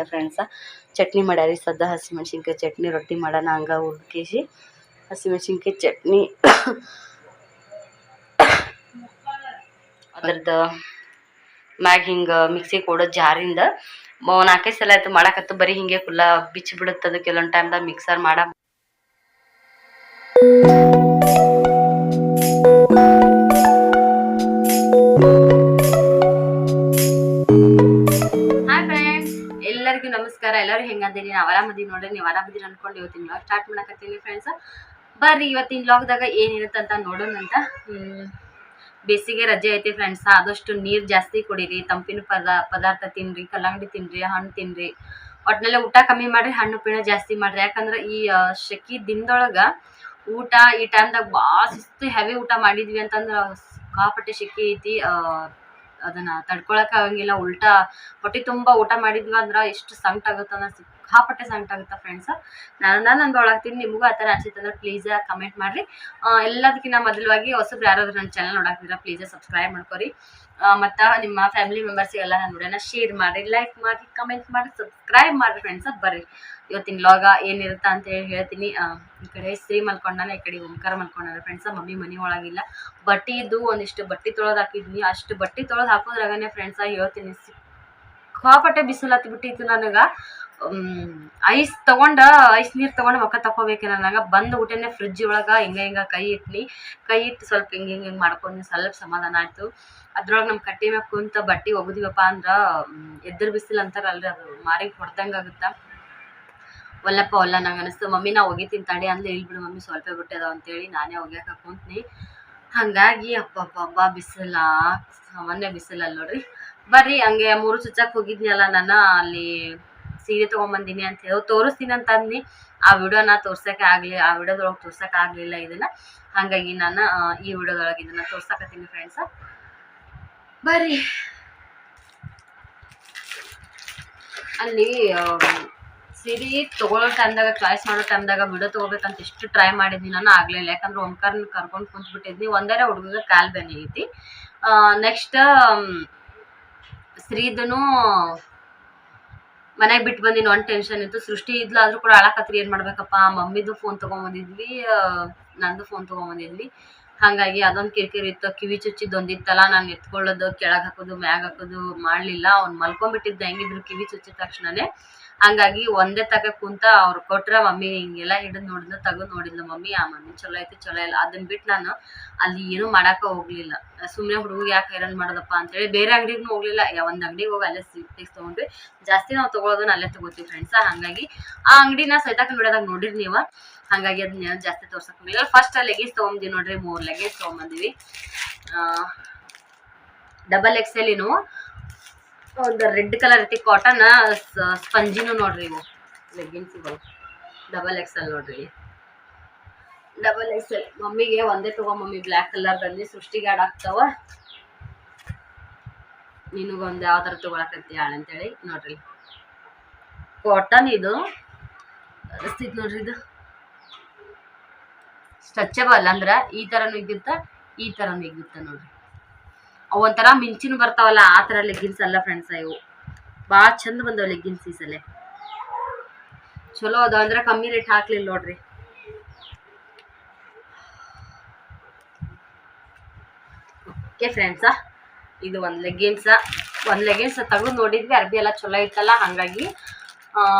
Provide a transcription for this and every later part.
Friends chutney ಮಾಡ್ಯಾರಿ ಸದ್ದ ಹಸಿಮೆಣ್ಸಿನ್ಕಾಯಿ ಚಟ್ನಿ ರೊಟ್ಟಿ ಮಾಡೋಣ ಹಂಗೆ ಹುಡ್ಕಿಸಿ ಹಸಿಮೆಣ್ಸಿನ್ಕಾಯಿ ಚಟ್ನಿ ಅದ್ರದ್ದು ಮ್ಯಾಗ ಹಿಂಗೆ ಮಿಕ್ಸಿ ಕೊಡೋ ಜಾರಿಂದ 4-5 ಸಲ ಆಯ್ತು ಮಾಡಕತ್ತು ಬರೀ ಹಿಂಗೆ ಕುಲ್ಲ ಬಿಚ್ಚಿ ಬಿಡುತ್ತದು ಕೆಲವೊಂದು ಟೈಮ್ದಾಗ ಮಿಕ್ಸರ್ ಮಾಡ ಎಲ್ಲರಿಗೂ ನಮಸ್ಕಾರ. ಎಲ್ಲರೂ ಹೆಂಗಂದಿರಿ? ನಾವು ಆರಾಮದೀವಿ ನೋಡ್ರಿ. ನೀವು ಆರಾಮದೀರಿ ಅನ್ಕೊಂಡು ಇವತ್ತಿನ ವ್ಲಾಗ್ ಸ್ಟಾರ್ಟ್ ಮಾಡಕತ್ತೀನಿ ಫ್ರೆಂಡ್ಸ್. ಬರ್ರಿ ಇವತ್ತಿನ ವ್ಲಾಗ್ದಾಗ ಏನಿರುತ್ತಂತ ನೋಡೋಣಂತ. ಬೇಸಿಗೆ ರಜೆ ಐತಿ ಫ್ರೆಂಡ್ಸ್. ಆದಷ್ಟು ನೀರು ಜಾಸ್ತಿ ಕುಡೀರಿ, ತಂಪಿನ ಪದಾರ್ಥ ತಿನ್ರಿ, ಕಲ್ಲಂಗಡಿ ತಿನ್ರಿ, ಹಣ್ಣು ತಿನ್ರಿ, ಒಟ್ಟಿನೆಲ್ಲ ಊಟ ಕಮ್ಮಿ ಮಾಡ್ರಿ, ಹಣ್ಣು ಪಿಣ ಜಾಸ್ತಿ ಮಾಡ್ರಿ. ಯಾಕಂದ್ರೆ ಈ ಶೆಕಿ ದಿನದೊಳಗ ಊಟ ಈ ಟೈಮ್ದಾಗ ಭಾಳ ಸುಸ್ತು ಹೆವಿ ಊಟ ಮಾಡಿದ್ವಿ ಅಂತಂದ್ರೆ ಸಿಕ್ಕಾಪಟ್ಟೆ ಶೆಕಿ ಐತಿ. ಅದನ್ನ ತಡ್ಕೊಳಕ್ ಆಗಂಗಿಲ್ಲ. ಉಲ್ಟಾ ಹೊಟ್ಟೆ ತುಂಬ ಊಟ ಮಾಡಿದ್ವಿ ಅಂದ್ರೆ ಎಷ್ಟು ಸಂಕಟ ಆಗುತ್ತೆ ಅಂದ್ರೆ ಸಿಕ್ಕಾಪಟ್ಟೆ ಸಂಕಟ ಆಗುತ್ತೆ ಫ್ರೆಂಡ್ಸ್. ನಾನು ಒಳಗ್ತೀನಿ. ನಿಮಗೂ ಆ ಥರ ಅನ್ಸುತ್ತೆ ಅಂದ್ರೆ ಪ್ಲೀಸ್ ಕಮೆಂಟ್ ಮಾಡ್ರಿ. ಎಲ್ಲದಕ್ಕಿಂತ ಮೊದಲವಾಗಿ ಹೊಸಬ್ರು ಯಾರಾದ್ರೂ ನನ್ನ ಚಾನಲ್ ನೋಡಾಕ್ತಿದ್ರೆ ಪ್ಲೀಸ್ ಸಬ್ಸ್ಕ್ರೈಬ್ ಮಾಡ್ಕೊರಿ. ಮತ್ತು ನಿಮ್ಮ ಫ್ಯಾಮಿಲಿ ಮೆಂಬರ್ಸಿಗೆಲ್ಲ ನೋಡೋಣ ಶೇರ್ ಮಾಡಿರಿ, ಲೈಕ್ ಮಾಡಿರಿ, ಕಮೆಂಟ್ ಮಾಡಿ, ಸಬ್ಸ್ಕ್ರೈಬ್ ಮಾಡಿರಿ ಫ್ರೆಂಡ್ಸ್. ಬರ್ರಿ ಇವತ್ತಿನ ವ್ಲಾಗ ಏನಿರುತ್ತೆ ಅಂತ ಹೇಳ್ತೀನಿ. ಈ ಕಡೆ ಶ್ರೀ ಮಲ್ಕೊಂಡಾನೆ, ಈ ಕಡೆ ಓಂಕಾರ ಮಲ್ಕೊಂಡಾನೆ ಫ್ರೆಂಡ್ಸ್. ಮಮ್ಮಿ ಮನೆ ಒಳಗಿಲ್ಲ. ಬಟ್ಟೆ ಇದ್ದು ಒಂದಿಷ್ಟು ಬಟ್ಟೆ ತೊಳೆದು ಹಾಕಿದ್ನಿ. ಅಷ್ಟು ಬಟ್ಟೆ ತೊಳೆದು ಹಾಕೋದ್ರಾಗನೆ ಫ್ರೆಂಡ್ಸ್ ಹೇಳ್ತೀನಿ ಸಿಕ್ಕಾಪಟ್ಟೆ ಬಿಸಿಲು ಹತ್ತಿಬಿಟ್ಟಿತ್ತು ನನಗೆ. ಐಸ್ ನೀರು ತೊಗೊಂಡು ಮೊಕ್ಕ ತಗೋಬೇಕು ನನಗೆ. ಬಂದು ಊಟನೇ ಫ್ರಿಜ್ ಒಳಗೆ ಹಿಂಗೆ ಕೈ ಇಟ್ಟು ಸ್ವಲ್ಪ ಹಿಂಗೆ ಮಾಡ್ಕೊಂಡು ಸ್ವಲ್ಪ ಸಮಾಧಾನ ಆಯಿತು. ಅದ್ರೊಳಗೆ ನಮ್ಮ ಕಟ್ಟಿ ಮ್ಯಾಗ ಕುಂತ ಬಟ್ಟೆ ಒಗದಿವಪ್ಪ ಅಂದ್ರೆ ಎದ್ರ ಬಿಸಿಲು ಅಂತಾರಲ್ರಿ, ಅದು ಮಾರಿಗೆ ಹೊಡೆದಂಗೆ ಆಗುತ್ತೆ. ಒಲ್ಲ ನಂಗೆ ಅನಿಸ್ತು. ಮಮ್ಮಿ ನಾ ಒಗಿತೀನಿ ತಡೆ ಅಂದ್ರೆ ಬಿಡು ಮಮ್ಮಿ ಸ್ವಲ್ಪ ಬಿಟ್ಟೆ ಅದಾವ ಅಂತೇಳಿ ನಾನೇ ಒಗ್ಯಾಕ ಕುಂತ್ನಿ. ಹಾಗಾಗಿ ಅಬ್ಬಬ್ಬ ಬಿಸಿಲ ಸಾಮಾನ್ಯ ಬಿಸಿಲಲ್ಲಿ ನೋಡ್ರಿ. ಬರ್ರಿ ಹಂಗೆ 3 ಚುಚ್ಚಕ್ಕೆ ಹೋಗಿದ್ನಲ್ಲ ನಾನು, ಅಲ್ಲಿ ಸೀರೆ ತೊಗೊಂಬಂದಿನಿ ಅಂತ ಹೇಳಿ ತೋರಿಸ್ತೀನಿ ಅಂತ ಅಂದ್ನಿ. ಆ ವಿಡಿಯೋನ ಆ ವಿಡಿಯೋದೊಳಗೆ ತೋರ್ಸಕ್ಕೆ ಆಗಲಿಲ್ಲ ಇದನ್ನು. ಹಾಗಾಗಿ ನಾನು ಈ ವಿಡಿಯೋದೊಳಗೆ ಇದನ್ನು ತೋರ್ಸಕತ್ತೀನಿ ಫ್ರೆಂಡ್ಸ. ಬರ್ರಿ ಅಲ್ಲಿ ಸೀರೆ ತೊಗೊಳ್ಳೋ ಟೈಮ್ದಾಗ ಚಾಯ್ಸ್ ಮಾಡೋ ಟೈಮ್ದಾಗ ವಿಡಿಯೋ ತೊಗೋಬೇಕಂತ ಎಷ್ಟು ಟ್ರೈ ಮಾಡಿದ್ನಿ ನಾನು, ಆಗಲಿಲ್ಲ. ಯಾಕಂದ್ರೆ ಓಂಕಾರನ ಕರ್ಕೊಂಡು ಕುಂತ್ಬಿಟ್ಟಿದ್ನಿ. ಒಂದರೆ ಹುಡುಗ ಕಾಲು ಬೆನೆ ಐತಿ. ನೆಕ್ಸ್ಟ್ ಶ್ರೀದನು ಮನೆಗೆ ಬಿಟ್ಟು ಬಂದಿನಿ. ಒಂದು ಟೆನ್ಷನ್ ಇತ್ತು. ಸೃಷ್ಟಿ ಇದ್ಲು ಆದರೂ ಕೂಡ ಅಳಕತ್ರಿ. ಏನು ಮಾಡ್ಬೇಕಪ್ಪ, ಮಮ್ಮಿದು ಫೋನ್ ತೊಗೊಂಬಂದಿದ್ವಿ, ನಂದು ಫೋನ್ ತೊಗೊಂಬಂದಿದ್ವಿ. ಹಾಗಾಗಿ ಅದೊಂದು ಕಿರಿಕಿರಿ ಇತ್ತು. ಕಿವಿ ಚುಚ್ಚಿದ್ದೊಂದಿತ್ತಲ್ಲ, ನಾನು ಎತ್ಕೊಳ್ಳೋದು ಕೆಳಗೆ ಹಾಕೋದು ಮ್ಯಾಗ ಹಾಕೋದು ಮಾಡಲಿಲ್ಲ. ಅವ್ನು ಮಲ್ಕೊಂಡ್ಬಿಟ್ಟಿದ್ದ ಹೆಂಗಿದ್ರು ಕಿವಿ ಚುಚ್ಚಿದ ತಕ್ಷಣನೇ. ಹಂಗಾಗಿ ಒಂದೇ ತಗ ಕುಂತ ಅವ್ರು ಕೊಟ್ರೆ ಮಮ್ಮಿ ಹಿಂಗೆಲ್ಲ ಹಿಡಿದು ನೋಡಿದ್ಲು, ತೆಗೆದು ನೋಡಿದ್ಲು ಮಮ್ಮಿ. ಆ ಮಮ್ಮಿ ಚಲೋ ಐತಿ ಚಲೋ ಇಲ್ಲ. ಅದನ್ನ ಬಿಟ್ಟು ನಾನು ಅಲ್ಲಿ ಏನೂ ಮಾಡೋಕೆ ಹೋಗಲಿಲ್ಲ. ಸುಮ್ಮನೆ ಹುಡುಗ ಯಾಕೆ ಹೈರಾಣ ಮಾಡೋದಪ್ಪ ಅಂತೇಳಿ ಬೇರೆ ಅಂಗಡಿಗೂ ಹೋಗಲಿಲ್ಲ. ಒಂದು ಅಂಗಡಿಗೆ ಹೋಗಿ ಅಲ್ಲೇ ಸೀಟೆಕ್ಸ್ ತೊಗೊಂಡ್ವಿ. ಜಾಸ್ತಿ ನಾವು ತೊಗೊಳೋದನ್ನ ಅಲ್ಲೇ ತೊಗೋತೀವಿ ಫ್ರೆಂಡ್ಸ. ಹಾಗಾಗಿ ಆ ಅಂಗಡಿನ ಸೈತಾಕ ವಿಡಿಯೋದಾಗ ನೋಡಿರಿ ನೀವು. ಹಾಗಾಗಿ ಅದನ್ನ ಜಾಸ್ತಿ ತೋರ್ಸಕ್ಕೆ ಹೋಗಲಿಲ್ಲ. ಫಸ್ಟ್ ಲೆಗೀಸ್ ತೊಗೊಂಬಂದಿವಿ ನೋಡ್ರಿ. 3 ಲೆಗೀಸ್ ತೊಗೊಂಬಂದಿವಿ. ಡಬಲ್ XL ಒಂದು ರೆಡ್ ಕಲರ್ ಐತಿ ಕಾಟನ್ ಸ್ಪಂಜಿನೂ ನೋಡ್ರಿ. ಇವು ಲೆಗ್ಗಿನ್ಸ್ಗಳು ಡಬಲ್ XL ನೋಡ್ರಿ. ಡಬಲ್ XL ಮಮ್ಮಿಗೆ ಒಂದೇ ಮಮ್ಮಿ ಬ್ಲ್ಯಾಕ್ ಕಲರ್ ಬಂದು ಸೃಷ್ಟಿಗೆ ಆಡಾಗ್ತಾವ. ನಿನಗೊಂದು ಯಾವ ಥರ ತೊಗೊಳಕತ್ತಿ ಅಂತೇಳಿ ನೋಡ್ರಿ. ಕಾಟನ್ ಇದು ಅನಿಸ್ತಿತ್ತು ನೋಡ್ರಿ. ಇದು ಸ್ಟ್ರೆಚಬಲ್ ಅಂದ್ರೆ ಈ ಥರನೂ ಇದ್ದಿರ್ತ, ಈ ಥರನೂ ಇದ್ದಿರ್ತ ನೋಡ್ರಿ. ಅವು ಒಂಥರ ಮಿಂಚಿನ ಬರ್ತಾವಲ್ಲ ಆ ಥರ ಲೆಗ್ಗಿನ್ಸ್ ಅಲ್ಲ ಫ್ರೆಂಡ್ಸ. ಇವು ಭಾಳ ಚಂದ ಬಂದವು ಲೆಗ್ಗಿನ್ಸ್. ಈ ಸಲ ಚಲೋ ಅದಾವ ಅಂದ್ರೆ ಕಮ್ಮಿ ರೇಟ್ ಹಾಕ್ಲಿಲ್ಲ ನೋಡ್ರಿ. ಓಕೆ ಫ್ರೆಂಡ್ಸ, ಇದು ಒಂದು ಲೆಗ್ಗಿನ್ಸ್ ತೆಗೆದು ನೋಡಿದ್ವಿ. ಅರ್ಬಿ ಎಲ್ಲ ಚಲೋ ಇತ್ತಲ್ಲ, ಹಾಗಾಗಿ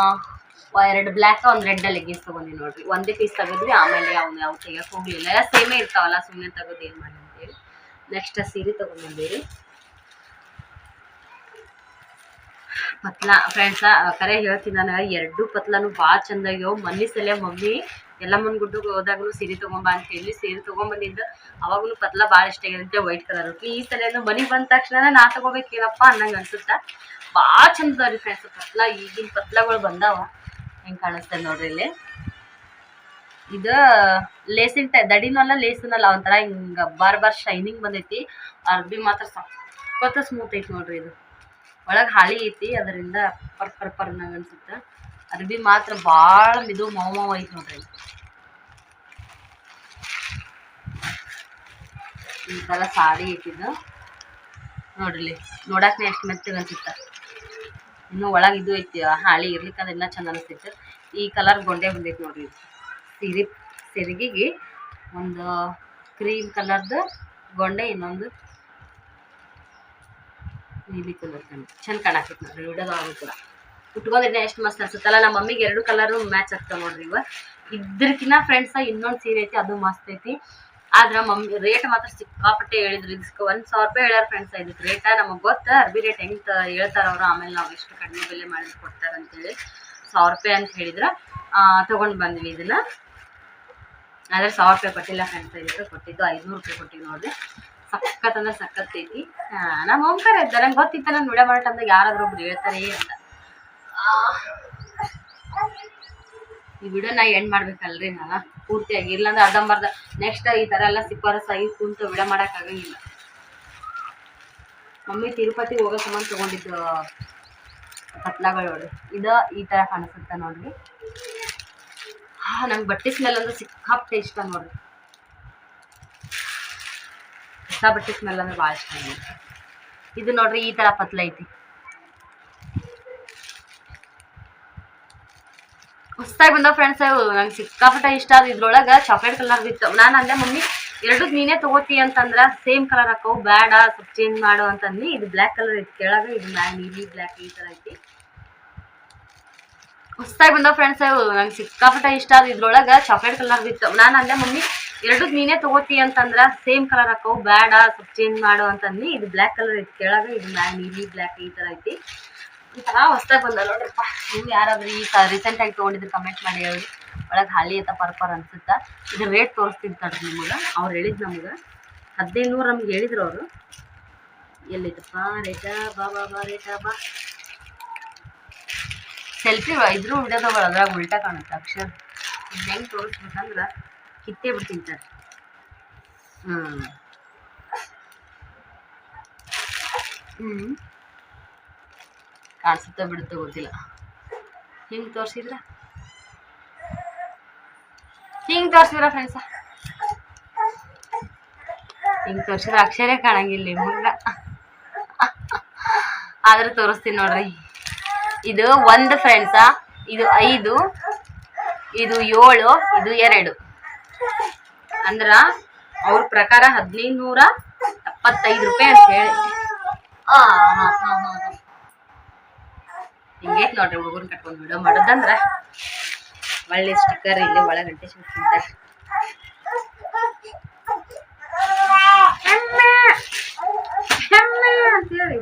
2 ಬ್ಲ್ಯಾಕ್ 1 ರೆಡ್ ಲೆಗ್ಗಿನ್ಸ್ ತೊಗೊಂಡಿವಿ ನೋಡ್ರಿ. ಒಂದೇ ಪೀಸ್ ತೆಗೆದ್ವಿ. ಆಮೇಲೆ ಅವ್ನು ಯಾವ ತೆಗಿಯಕ್ಕೆ ಹೋಗಲಿಲ್ಲ. ಎಲ್ಲ ಸೇಮೇ ಇರ್ತಾವಲ್ಲ, ಸುಮ್ಮನೆ ತೆಗೆದು ಏನು ಮಾಡಿ ಅಂತೇಳಿ. ನೆಕ್ಸ್ಟ್ ಸೀರೆ ತೊಗೊಂಡ್ಬಂದಿರಿ. ಪತ್ಲ ಫ್ರೆಂಡ್ಸ ಕರೆ ಹೇಳ್ತೀನಿ ನಾನು, 2 ಪತ್ಲನೂ ಭಾಳ ಚಂದ ಆಗ್ಯಾವ. ಮನೆ ಸಲ ಮಮ್ಮಿ ಎಲ್ಲಮ್ಮನ ಗುಡ್ಡಕ್ಕೆ ಹೋದಾಗಲೂ ಸೀರೆ ತೊಗೊಂಬ ಅಂತ ಹೇಳಿ ಸೀರೆ ತೊಗೊಂಬಂದಿದ್ದು. ಅವಾಗಲೂ ಪತ್ಲ ಭಾಳ ಇಷ್ಟ ಆಗಿರುತ್ತೆ, ವೈಟ್ ಕಲರ್. ಈ ಸಲ ಮನೆಗೆ ಬಂದ ತಕ್ಷಣ ನಾ ತೊಗೋಬೇಕೇನಪ್ಪ ಅನ್ನಂಗೆ ಅನ್ಸುತ್ತೆ. ಭಾಳ ಚಂದ ಅದಾವ ರೀ ಫ್ರೆಂಡ್ಸ್ ಪತ್ಲ. ಈಗಿನ ಪತ್ಲಗಳು ಬಂದಾವ. ಹೆಂಗೆ ಕಾಣಿಸ್ತದೆ ನೋಡ್ರಿ ಇಲ್ಲಿ. ಇದು ಲೇಸಿನ ದಡಿನಲ್ಲ ಲೇಸನಲ್ಲ, ಒಂಥರ ಹಿಂಗೆ ಬಾರ್ ಶೈನಿಂಗ್ ಬಂದೈತಿ. ಅರ್ಬಿ ಮಾತ್ರ ಸಖತ್ ಸ್ಮೂತ್ ಐತಿ ನೋಡ್ರಿ. ಇದು ಒಳಗೆ ಹಾಳಿ ಐತಿ, ಅದರಿಂದ ಪರ್ ನಂಗೆ ಅನ್ಸುತ್ತೆ. ಅರ್ಬಿ ಮಾತ್ರ ಭಾಳ ಇದು ಮಾವ ಐತಿ ನೋಡ್ರಿ. ಈ ಥರ ಸಾಡಿ ಐತಿದ್ದು ನೋಡ್ರಿ. ನೋಡಕ್ಕೆ ಎಷ್ಟು ಮೆತ್ತಗೆ ಅನ್ಸುತ್ತೆ. ಇನ್ನು ಒಳಗೆ ಇದು ಐತಿ ಹಾಳಿ ಇರ್ಲಿಕ್ಕೆ ಅದೆಲ್ಲ ಚಂದ ಅನಿಸ್ತೈತೆ. ಈ ಕಲರ್ ಗೊಂಡೆ ಬಂದೈತೆ ನೋಡ್ರಿ. ಸೆರಿಗಿಗೆ ಒಂದು ಕ್ರೀಮ್ ಕಲರ್ದು ಗೊಂಡೆ, ಇನ್ನೊಂದು ನೀಲಿ ಕಲರ್ ಚಂದ ಕಾಣಕೈತಿ ನೋಡ್ರಿ. ವಿಡಿಯೋದಾಗ ಕೂಡ ಉಟ್ಕೊಂಡಿದ್ದೆ ಎಷ್ಟು ಮಸ್ತ್ ಅನ್ಸುತ್ತಲ್ಲ. ನಮ್ಮ ಮಮ್ಮಿಗೆ 2 ಕಲರು ಮ್ಯಾಚ್ ಆಗ್ತಾವ ನೋಡ್ರಿ. ಇವ ಇದ್ರಕಿನ್ನ ಫ್ರೆಂಡ್ಸ್ ಇನ್ನೊಂದು ಸೀರೆ ಐತಿ, ಅದು ಮಸ್ತ್ ಐತಿ. ಆದ್ರೆ ಮಮ್ಮಿ ರೇಟ್ ಮಾತ್ರ ಸಿಕ್ಕಾಪಟ್ಟೆ ಹೇಳಿದ್ರು. ಇದಕ್ಕೆ 1,000 ರೂಪಾಯಿ ಹೇಳ್ಯಾರ ಫ್ರೆಂಡ್ಸ್. ಇದಕ್ಕೆ ರೇಟ ನಮಗೆ ಗೊತ್ತ, ಅರ್ಬಿ ರೇಟ್ ಹೆಂಗೆ ಹೇಳ್ತಾರ ಅವರು. ಆಮೇಲೆ ನಾವು ಎಷ್ಟು ಕಡಿಮೆ ಬೆಲೆ ಮಾಡಿ ಕೊಡ್ತಾರೆ ಅಂತೇಳಿ 1,000 ರೂಪಾಯಿ ಅಂತ ಹೇಳಿದ್ರು. ತೊಗೊಂಡು ಬಂದ್ವಿ ಇದನ್ನ. ಆದರೆ 1,000 ರೂಪಾಯಿ ಕೊಟ್ಟಿಲ್ಲ ಫ್ರೆಂಡ್ಸ್. ಇದಕ್ಕೆ ಕೊಟ್ಟಿದ್ದು 500 ರೂಪಾಯಿ ಕೊಟ್ಟಿವಿ ನೋಡ್ರಿ. ಸಖತ್ ಅಂದ್ರೆ ಸಖತ್ ಐತಿ. ನಮ್ಮ ಓಂಕಾರ ಇದ್ದಾರೆ, ನಂಗೆ ಗೊತ್ತಿತ್ತು ನಾನು ವಿಡಿಯೋ ಮಾಡೋ ಟೈಮ್ದಾಗ ಯಾರಾದ್ರೂ ಒಬ್ರು ಹೇಳ್ತಾರೆ ಅಂತ. ಈ ವಿಡಿಯೋ ನಾ ಎಂಡ್ ಮಾಡ್ಬೇಕಲ್ರಿ ನಾನು ಪೂರ್ತಿಯಾಗಿ, ಇಲ್ಲಾಂದ್ರೆ ಅರ್ಧಂಬರ್ಧ ನೆಕ್ಸ್ಟ್ ಈ ಥರ ಎಲ್ಲ ಸಿಪ್ಪಾರಸಾಗಿ ಕುಂತು ವಿಡಿಯೋ ಮಾಡೋಕ್ಕಾಗಂಗಿಲ್ಲ. ಮಮ್ಮಿ ತಿರುಪತಿ ಹೋಗೋ ಸಂಬಂಧ ತೊಗೊಂಡಿದ್ದು ಪತ್ಲಗಳು ನೋಡ್ರಿ. ಇದು ಈ ಥರ ಕಾಣಿಸುತ್ತೆ ನೋಡ್ರಿ. ನಂಗೆ ಬಟ್ಟೆ ಸ್ಮೆಲ್ ಅಂದ್ರೆ ಸಿಕ್ಕಾಪಟ್ಟೆ ಇಷ್ಟ ನೋಡ್ರಿ. ಹೊಸ ಬಟ್ಟೆ ಸ್ಮೆಲ್ ಅಂದ್ರೆ ಭಾಳ ಇಷ್ಟ ನೋಡ್ರಿ. ಇದು ನೋಡ್ರಿ ಈ ಥರ ಪತ್ಲ ಐತಿ, ಹೊಸದಾಗಿ ಬಂದ ಫ್ರೆಂಡ್ಸ್. ನಂಗೆ ಸಿಕ್ಕಾಪಟ್ಟೆ ಇಷ್ಟ ಅದು. ಇದ್ರೊಳಗೆ ಚಾಕ್ಲೇಟ್ ಕಲರ್ ಇತ್ತು. ನಾನು ಅಂದೆ ಮಮ್ಮಿ 2 ನೀನೇ ತಗೋತಿ ಅಂತಂದ್ರೆ ಸೇಮ್ ಕಲರ್ ಹಾಕವು, ಬೇಡ ಸ್ವಲ್ಪ ಚೇಂಜ್ ಮಾಡು ಅಂತಂದು. ಇದು ಬ್ಲ್ಯಾಕ್ ಕಲರ್ ಐತಿ ಕೆಳಗೆ, ಇದು ನೀಲಿ ಬ್ಲ್ಯಾಕ್ ಈ ಥರ ಐತಿ. ಹೊಸದಾಗಿ ಬಂದ ಫ್ರೆಂಡ್ಸ್. ನಂಗೆ ಸಿಕ್ಕಾಪಟ್ಟೆ ಇಷ್ಟ ಅದು. ಇದ್ರೊಳಗೆ ಚಾಕ್ಲೇಟ್ ಕಲರ್ ಇತ್ತು. ನಾನು ಅಂದೆ ಮಮ್ಮಿ 2 ನೀನೇ ತಗೋತಿ ಅಂತಂದ್ರೆ ಸೇಮ್ ಕಲರ್ ಹಾಕವು, ಬೇಡ ಸ್ವಲ್ಪ ಚೇಂಜ್ ಮಾಡು ಅಂತಂದು. ಇದು ಬ್ಲ್ಯಾಕ್ ಕಲರ್ ಐತಿ ಕೆಳಗೆ, ಇದು ನೀಲಿ ಬ್ಲ್ಯಾಕ್ ಈ ಥರ ಐತಿ. ಒಂಥರ ಹೊಸದಾಗಿ ಬಂದ ನೋಡ್ರಪ್ಪ. ನೀವು ಯಾರಾದ್ರೂ ಈ ರೀಸೆಂಟಾಗಿ ತೊಗೊಂಡಿದ್ರೆ ಕಮೆಂಟ್ ಮಾಡಿ ಹೇಳಿ. ಒಳಗೆ ಹಾಲಿ ಅಂತ ಪರ್ಪರ್ ಅನ್ಸುತ್ತಾ. ಇದು ರೇಟ್ ತೋರಿಸ್ತಿರ್ತಾರೆ ನಿಮಗೆ. ಅವ್ರು ಹೇಳಿದ್ದು ನಮ್ಗೆ 1500 ನಮ್ಗೆ ಹೇಳಿದ್ರು ಅವರು. ಎಲ್ಲಿದ್ದಪ್ಪ ರೇಟ? ಬಾ ರೇಟ ಬಾ. ಸೆಲ್ಫಿ ಇದ್ರು ವಿಡಿಯೋದವ ಅದ್ರಾಗ ಉಲ್ಟಾ ಕಾಣುತ್ತೆ ಅಕ್ಷರ. ಹೆಂಗೆ ತೋರಿಸ್ಬೇಕಂದ್ರೆ ಕಿತ್ತೇ ಬಿಡ್ತಿಂತಾರೆ. ಕಾಣಿಸುತ್ತೆ ಬಿಡುತ್ತೆ ಗೊತ್ತಿಲ್ಲ. ಹಿಂಗೆ ತೋರಿಸಿದ್ರೆ ಫ್ರೆಂಡ್ಸ, ಹಿಂಗೆ ತೋರಿಸಿದ್ರೆ ಅಕ್ಷರೇ ಕಾಣಂಗಿಲ್ಲ ಮುಂದೆ. ಆದ್ರೆ ತೋರಿಸ್ತೀನಿ ನೋಡ್ರಿ. ಇದು 1 ಫ್ರೆಂಡ್ಸ, ಇದು 5, ಇದು 7, ಇದು 2. ಅಂದ್ರ ಅವ್ರ ಪ್ರಕಾರ 1575 ರೂಪಾಯಿ ಅಂತ ಹೇಳಿ. ಹಿಂಗೈತೆ ನೋಡ್ರಿ. ಹುಡುಗರು ಕಟ್ಕೊಂಡು ವಿಡಿಯೋ ಮಾಡೋದಂದ್ರ ಒಳ್ಳೆ ಸ್ಟಿಕ್ಕರ್ ಇಲ್ಲಿ ಒಳಗೆ ಅಂಟಿಸ್ಬಿಡ್ತಿರ್ತಾರೆ. ಅಂತೇಳಿ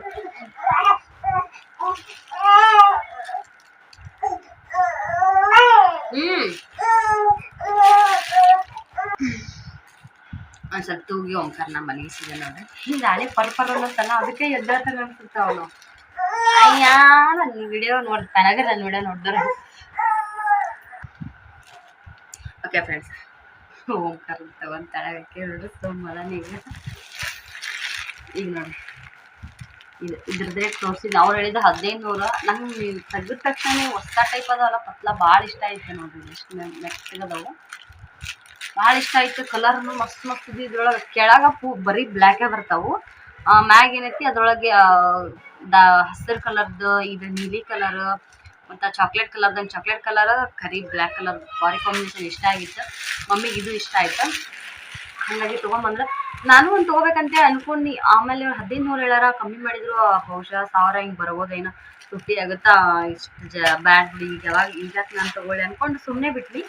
ಒಂದು ಸ್ವಲ್ಪ ತೂಗಿ ಓಂಕಾರ ನಮ್ಮ ಮನೆಗೆ ಸಿಗ ನೋಡ್ರಿ. ಹಿಂಗೆ ಹಳೆ ಪರ್ಪರ್ ಅನ್ನೋತಲ್ಲ, ಅದಕ್ಕೆ ಎದ್ದಾಡ್ತಾನೆ ಅನ್ಸುತ್ತೆ ಅವನು. ಅಯ್ಯ ನನ್ನ ವಿಡಿಯೋ ನೋಡ್ತಾನಾಗ ನನ್ನ ವಿಡಿಯೋ ನೋಡಿದ್ರೆ. ಓಕೆ ಫ್ರೆಂಡ್ಸ್, ಓಂಕಾರ ತಗೊಂಡು ತಳಗಕ್ಕೆ ನೋಡ್ರಿ ಸೋಮವಾರನೇ ಈಗ ನೋಡ್ರಿ. ಇದ್ರದ್ದು ರೇಟ್ ತೋರಿಸಿದ್ದು ಅವ್ರು ಹೇಳಿದ 1500. ನಂಗೆ ತೆಗೆದ ತಕ್ಷಣ ಹೊಸ ಟೈಪ್ ಅದಾವಲ್ಲ ಪತ್ಲ ಭಾಳ ಇಷ್ಟ ಆಯ್ತು ನೋಡ್ರಿ. ಎಷ್ಟು ಮೆತ್ತಗದವು, ಭಾಳ ಇಷ್ಟ ಆಯ್ತು. ಕಲರ್ನು ಮಸ್ತ್ ಮಸ್ತ್ ಇದು. ಇದ್ರೊಳಗೆ ಕೆಳಗೆ ಬರೀ ಬ್ಲ್ಯಾಕೇ ಬರ್ತಾವು. ಮ್ಯಾಗ ಏನೈತಿ ಅದ್ರೊಳಗೆ ಹಸಿರು ಕಲರ್ದು, ಇದು ನೀಲಿ ಕಲರ್ ಮತ್ತು ಚಾಕ್ಲೇಟ್ ಕಲರ್ ಕರಿ ಬ್ಲ್ಯಾಕ್ ಕಲರ್ ಬಾರಿ ಕಾಂಬಿನೇಷನ್ ಇಷ್ಟ ಆಗಿತ್ತು. ಮಮ್ಮಿಗೆ ಇದು ಇಷ್ಟ ಆಯ್ತು. ಹಾಗಾಗಿ ತೊಗೊಂಬಂದ್ರೆ ನಾನು ಒಂದು ತೊಗೋಬೇಕಂತ ಅನ್ಕೊಂಡು. ಆಮೇಲೆ 1500 ಹೇಳಾರ, ಕಮ್ಮಿ ಮಾಡಿದ್ರು ಬಹುಶಃ 1000 ಹಿಂಗೆ ಬರ್ಬೋದೇನೋ. 50 ಆಗುತ್ತಾ, ಇಷ್ಟು ಬ್ಯಾಡ್ ಬಿಡಿ ಈಗಾಕೆ ನಾನು ತೊಗೊಳ್ಳಿ ಅಂದ್ಕೊಂಡು ಸುಮ್ಮನೆ ಬಿಟ್ವಿ.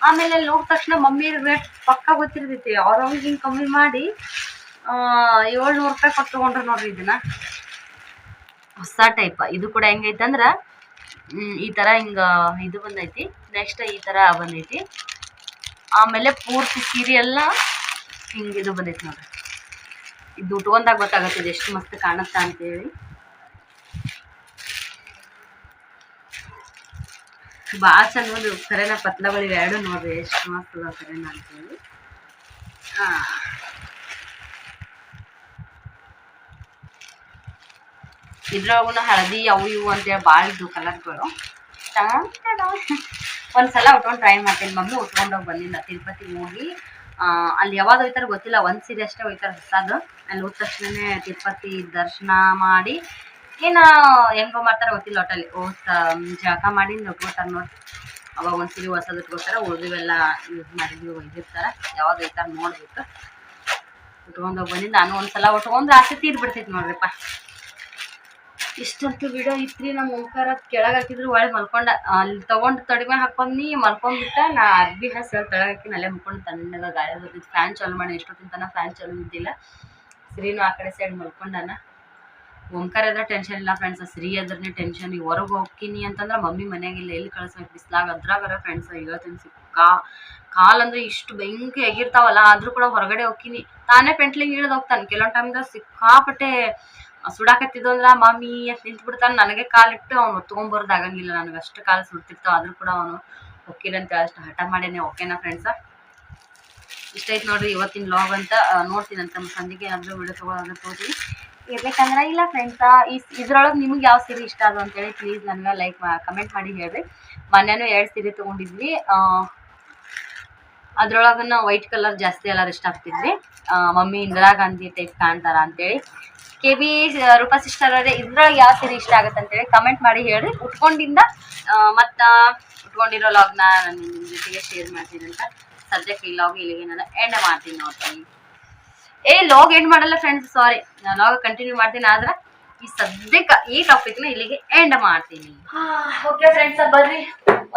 ಆಮೇಲೆ ಅಲ್ಲಿ ಹೋದ ತಕ್ಷಣ ಮಮ್ಮಿ ರೇಟ್ ಪಕ್ಕ ಗೊತ್ತಿರ್ತೈತಿ. ಅವ್ರವ್ರಿಗೆ ಹಿಂಗೆ ಕಮ್ಮಿ ಮಾಡಿ 700 ರೂಪಾಯಿ ಕೊಟ್ಟು ತೊಗೊಂಡ್ರು ನೋಡ್ರಿ. ಇದನ್ನ ಹೊಸ ಟೈಪ್. ಇದು ಕೂಡ ಹೆಂಗೈತೆ ಅಂದ್ರೆ ಈ ಥರ ಹಿಂಗೆ ಇದು ಬಂದೈತಿ. ನೆಕ್ಸ್ಟ್ ಈ ಥರ ಬಂದೈತಿ. ಆಮೇಲೆ ಪೂರ್ತಿ ಸೀರೆ ಎಲ್ಲ ಹಿಂಗೆ ಇದು ಬಂದೈತಿ ನೋಡ್ರಿ. ಇದು ಉಟ್ಕೊಂಡಾಗ ಗೊತ್ತಾಗತ್ತೆ ಇದು ಎಷ್ಟು ಮಸ್ತ್ ಕಾಣುತ್ತಾ ಅಂತೇಳಿ. ಭಾಳ ಚಂದ ಒಂದು ಕರೆನ ಪತ್ಲಗಳು 2 ನೋಡ್ರಿ ಎಷ್ಟು ಮಸ್ತ್ ಅದಾವ ಕರೆನ ಅಂತೇಳಿ. ಇದ್ರೊಳಗೂ ಹಳದಿ ಅವು ಇವು ಅಂತೇಳಿ ಭಾಳ ಇದ್ದು ಕಲರ್ಗಳು. ಒಂದ್ಸಲ ಉಟ್ಕೊಂಡು ಟ್ರೈ ಮಾಡ್ತೀನಿ. ಮಮ್ಮಿ ಉಟ್ಕೊಂಡೋಗಿ ಬಂದಿಲ್ಲ ತಿರುಪತಿಗೆ ಹೋಗಿ. ಅಲ್ಲಿ ಯಾವಾಗ ಹೋಯ್ತಾರೆ ಗೊತ್ತಿಲ್ಲ, 1 ಸೀರೆ ಅಷ್ಟೇ ಹೋಯ್ತಾರೆ ಹೊಸದು. ಅಲ್ಲಿ ಹೋದ ತಕ್ಷಣನೇ ತಿರುಪತಿ ದರ್ಶನ ಮಾಡಿ ಏನ ಹೆಂಗೋ ಮಾಡ್ತಾರ ಗೊತ್ತಿಲ್ಲ ಒಟ್ಟಲ್ಲಿ ಜಳಕ ಮಾಡಿ ಉಟ್ಕೋತಾರ ನೋಡಿ. ಅವಾಗ ಒಂದ್ಸರಿ ಹೊಸದು ಇಟ್ಕೋತಾರ, ಉಳಿದಿವೆಲ್ಲ ಯೂಸ್ ಮಾಡಿದ್ವಿ ಒಯ್ದಿರ್ತಾರ. ಯಾವಾಗ ಐತಾರ ನೋಡ್ಬೇಕು. ಉಟ್ಕೊಂಡೋಗಿ ಬಂದಿದ್ದು ನಾನು ಒಂದ್ಸಲ ಉಟ್ಕೊಂಡ್ರೆ ಆಸೆ ತೀರ್ ಬಿಡ್ತೈತಿ ನೋಡ್ರಿಪ್ಪ. ಇಷ್ಟಂತೂ ವಿಡಿಯೋ ಇತ್ರಿ. ನಮ್ಮ ಓಂಕಾರ ಕೆಳಗೆ ಹಾಕಿದ್ರು ಒಳ್ಳೆ ಮಲ್ಕೊಂಡ. ಅಲ್ಲಿ ತೊಗೊಂಡು ತಡಿಮೆ ಹಾಕೊಂಡಿ ಮಲ್ಕೊಂಡ್ಬಿಟ್ಟ. ನಾ ಅರ್ಬಿ ಹಾಸಿ ತೆಳಗೆ ಹಾಕಿ ಅಲ್ಲೇ ಮುಕ್ಕೊಂಡು ತಣ್ಣಗೆ ಗಾಳಿ ಬರ್ತಿತ್ತು. ಫ್ಯಾನ್ ಚಾಲು ಮಾಡಿ ಎಷ್ಟೊತ್ತಿನ ತನಕ ಫ್ಯಾನ್ ಚಾಲು ಇದ್ದಿಲ್ಲ. ಶ್ರೀನು ಆ ಕಡೆ ಸೈಡ್ ಮಲ್ಕೊಂಡಾನ. ಓಂಕಾರ ಅದ್ರ ಟೆನ್ಷನ್ ಇಲ್ಲ ಫ್ರೆಂಡ್ಸ್, ಶ್ರೀ ಅದ್ರನ್ನೇ ಟೆನ್ಷನ್. ಈ ಹೊರಗೆ ಹೋಗ್ತೀನಿ ಅಂತಂದ್ರೆ ಮಮ್ಮಿ ಮನೆಯಾಗಿಲ್ಲ, ಎಲ್ಲಿ ಕಳಿಸ್ಬೇಕು ಬಿಸ್ಲಾಗ ಅದ್ರಾಗರ ಫ್ರೆಂಡ್ಸ್. ಹೇಳ್ತೀನಿ ಕಾಲಂದ್ರೆ ಇಷ್ಟು ಬೆಂಕಿ ಆಗಿರ್ತಾವಲ್ಲ, ಆದ್ರೂ ಕೂಡ ಹೊರಗಡೆ ಹೋಗ್ತೀನಿ. ತಾನೇ ಪೆಂಟ್ಲಿಂಗ್ ಇಳಿದು ಹೋಗ್ತಾನೆ. ಕೆಲವೊಂದು ಟೈಮ್ದಾಗ ಸಿಕ್ಕಾಪಟ್ಟೆ ಸುಡಾಕತ್ತಿದ್ದು ಅಂದ್ರೆ ಮಮ್ಮಿ ಅಂತ ನಿಂತು ಬಿಡ್ತಾನೆ. ನನಗೆ ಕಾಲಿಟ್ಟು ಅವ್ನು ಹೊತ್ಕೊಂಬರೋದು ಆಗಂಗಿಲ್ಲ, ನನಗೆ ಅಷ್ಟು ಕಾಲು ಸುಡ್ತಿರ್ತಾವ. ಆದ್ರೂ ಕೂಡ ಅವನು ಹೋಗ್ತೀರಂತ ಅಷ್ಟು ಹಠ ಮಾಡೇನೆ. ಓಕೆನಾ ಫ್ರೆಂಡ್ಸ, ಇಷ್ಟ ಐತೆ ನೋಡ್ರಿ ಇವತ್ತಿನ ವ್ಲಾಗ್ ಅಂತ. ನೋಡ್ತೀನಂತ ಸಂಜೆಗೆ ಏನಾದರೂ ವಿಡಿಯೋ ತಗೊಳ್ತೀನಿ ಇರ್ಬೇಕಂದ್ರೆ. ಇಲ್ಲ ಫ್ರೆಂಡ್ಸ, ಇದ್ರೊಳಗೆ ನಿಮ್ಗೆ ಯಾವ ಸೀರೆ ಇಷ್ಟ ಅದು ಅಂತೇಳಿ ಪ್ಲೀಸ್ ನನಗೆ ಕಮೆಂಟ್ ಮಾಡಿ ಹೇಳ್ರಿ. ಮೊನ್ನೆನೂ 2 ಸೀರೆ ತೊಗೊಂಡಿದ್ವಿ. ಅದ್ರೊಳಗನ್ನ ವೈಟ್ ಕಲರ್ ಜಾಸ್ತಿ ಎಲ್ಲರೂ ಇಷ್ಟ ಆಗ್ತಿದ್ವಿ. ಮಮ್ಮಿ ಇಂದಿರಾ ಗಾಂಧಿ ಟೈಪ್ ಕಾಣ್ತಾರ ಅಂತೇಳಿ. KB ರೂಪಾ ಸಿಸ್ಟರ್ ಅವರೇ, ಇದ್ರೊಳಗೆ ಯಾವ ಸೀರೆ ಇಷ್ಟ ಆಗುತ್ತೆ ಅಂತೇಳಿ ಕಮೆಂಟ್ ಮಾಡಿ ಹೇಳ್ರಿ. ಉಟ್ಕೊಂಡಿಂದ ಮತ್ತು ಉಟ್ಕೊಂಡಿರೋ ಲಾಗ್ನ ನಾನು ನಿಮ್ಮ ಜೊತೆಗೆ ಶೇರ್ ಮಾಡ್ತೀನಿ ಅಂತ. ಸದ್ಯಕ್ಕೆ ಈ ಲಾಗ್ ಇಲ್ಲಿಗೆ ನಾನು ಎಂಡ್ ಮಾಡ್ತೀನಿ ನೋಡ್ತೀನಿ. ಲಾಗ್ ಎಂಡ್ ಮಾಡಲ್ಲ ಫ್ರೆಂಡ್ಸ್, ಸಾರಿ, ನಾನು ಲಾಗ್ ಕಂಟಿನ್ಯೂ ಮಾಡ್ತೀನಿ. ಆದ್ರೆ ಈ ಸದ್ಯಕ್ಕೆ ಈ ಟಾಪಿಕ್ನ ಇಲ್ಲಿಗೆ ಎಂಡ್ ಮಾಡ್ತೀನಿ. ಓಕೆ ಫ್ರೆಂಡ್ಸ್, ಬರ್ರಿ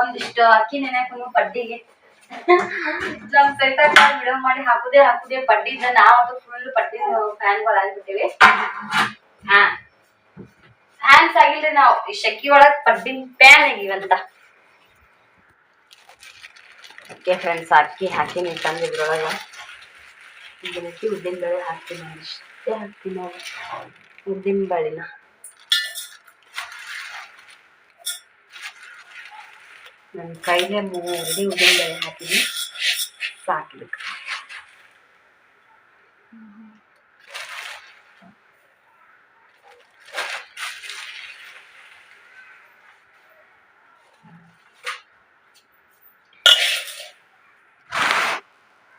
ಒಂದಿಷ್ಟು ಅಕ್ಕಿ ನೆನೆಕೊಂಡು ಪಡ್ಡಿಗೆ ನಮ್ ಸೆಟ್ಟಾಗ ವಿಡಿಯೋ ಮಾಡಿ ಹಾಕುದೇ ಪಡ್ಡಿಂದ. ನಾವಂತೂ ಫುಲ್ ಪಡ್ಡಿ ಫ್ಯಾನ್ಗಳಾಗ್ಬಿಟ್ಟಿವಿ. ಫ್ಯಾನ್ಸ್ ಆಗಿಲ್ರಿ ನಾವು, ಈ ಶೆಕಿ ಒಳಗ್ ಪಡ್ಡಿನ ಫ್ಯಾನ್ ಆಗಿವಂತ. ಓಕೆ ಫ್ರೆಂಡ್ಸ್, ಅಕ್ಕಿ ಹಾಕಿನಿ ತಂದಿದ್ರೊಳಗ. ಇದನ್ನಕ್ಕಿ ಉದ್ದಿನ ಬೇಳೆ ಹಾಕ್ತೀನಿ, ಇಷ್ಟೇ ಹಾಕ್ತೀನಿ ನೋಡಿ, ಉದ್ದಿನ ಬೇಳೆನ. ನನ್ನ ಕೈಗೆ 3 ಉದ್ದಿನ ಬೇಳೆ ಹಾಕಿದ್ವಿ, ಸಾಕ್ಬೇಕು.